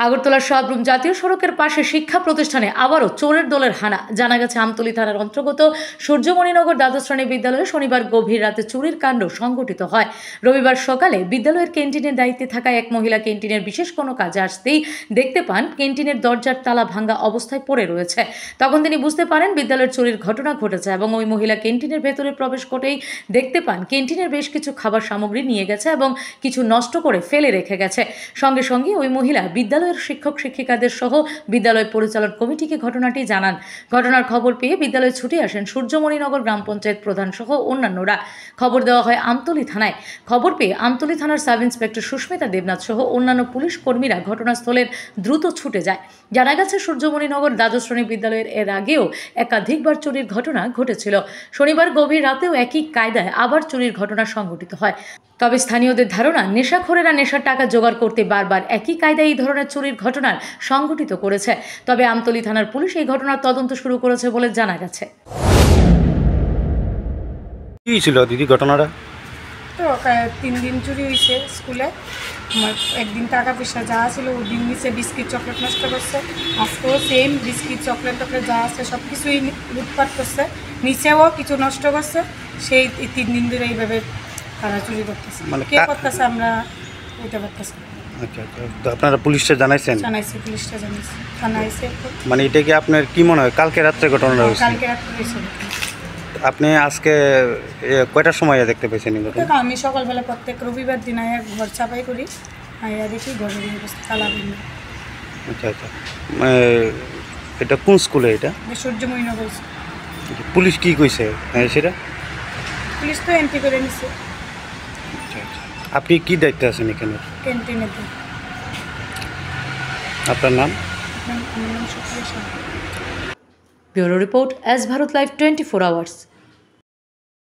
আগরতলার সাবরুম জাতীয় সড়কের পাশে শিক্ষা প্রতিষ্ঠানে আবারও চোরের দলের হানা। জানা গেছে, আমতলী থানার অন্তর্গত সূর্যমণিনগর দ্বাদশ শ্রেণী বিদ্যালয়ে শনিবার গভীর রাতে চুরির কাণ্ড সংঘটিত হয়। রবিবার সকালে বিদ্যালয়ের ক্যান্টিনের দায়িত্বে থাকা এক মহিলা ক্যান্টিনের বিশেষ কোনো কাজে আসতেই দেখতে পান ক্যান্টিনের দরজার তালা ভাঙা অবস্থায় পড়ে রয়েছে। তখন তিনি বুঝতে পারেন বিদ্যালয়ের চুরির ঘটনা ঘটেছে এবং ওই মহিলা ক্যান্টিনের ভেতরে প্রবেশ করেই দেখতে পান ক্যান্টিনের বেশ কিছু খাবার সামগ্রী নিয়ে গেছে এবং কিছু নষ্ট করে ফেলে রেখে গেছে। সঙ্গে সঙ্গে ওই মহিলা বিদ্যালয়ের শিক্ষক শিক্ষিকাদের সহ বিদ্যালয় পরিচালন কমিটিকে ঘটনাটি জানান। ঘটনার খবর পেয়ে বিদ্যালয়ে ছুটে আসেন সূর্যমণিনগর গ্রাম পঞ্চায়েত প্রধান সহ অন্যান্যরা। খবর দেওয়া হয় আমতলী থানায়। খবর পেয়ে আমতলী থানার সাব ইন্সপেক্টর সুস্মিতা দেবনাথ সহ অন্যান্য পুলিশ কর্মীরা ঘটনাস্থলের দ্রুত ছুটে যায়। জানা গেছে, সূর্যমণিনগর দ্বাদশ শ্রেণী বিদ্যালয়ের এর আগেও একাধিকবার চুরির ঘটনা ঘটেছিল। শনিবার গভীর রাতেও একই কায়দায় আবার চুরির ঘটনা সংঘটিত হয়। তবে স্থানীয়দের ধারণা, নেশাখোরেরা নেশার টাকা জোগাড় করতে বারবার একই কায়দায় এই ধরনের চুরির ঘটনার সংঘটিত করেছে। তবে আমতলী থানার পুলিশ এই ঘটনার তদন্ত শুরু করেছে বলে জানা গেছে। কি ছিল দিদি ঘটনাটা? তো 3 দিন চুরি হয়েছে স্কুলে। আমার একদিন টাকা পয়সা যা ছিল ওই দিন নিচে বিস্কিট চকলেট নষ্ট করছে। আজকেও সেম বিস্কিট চকলেট যা আছে সব কিছুই লুটপাট করছে, নিচেও কিছু নষ্ট করছে। সেই 3 দিন ধরে এইভাবে তারা চুরি করতেছে। মানে কে করতেছে আমরা বলতে পারতেছি। আচ্ছা আচ্ছা, তো আপনারা পুলিশে জানাইছেন? জানাইছি, পুলিশটা জানাইছি, থানা আইছে। মানে এটা কি আপনার কি মনে হয় কালকে রাত্রে ঘটনাটা হয়েছে? কালকে রাত্রে হয়েছে। আপনি আজকে কয়টার সময় দেখতে পেয়েছেন এই ঘটনা? আমি সকালবেলা প্রত্যেক রবিবার দিন আয়া ঘর চাপাই করি, আয়া দেখি ঘরের অবস্থা তালা বন্ধ। আচ্ছা আচ্ছা, এটা কোন স্কুলে? এটা সূর্যমণিনগর। পুলিশ কি কইছে সেটা? পুলিশ তো এন্ট্রি করে নিছে। আচ্ছা আচ্ছা, আপনি কি দায়িত্বে আছেন এখানে? ক্যান্টিনে। আপনার নাম? Bureau report, S Bharat live 24 hours.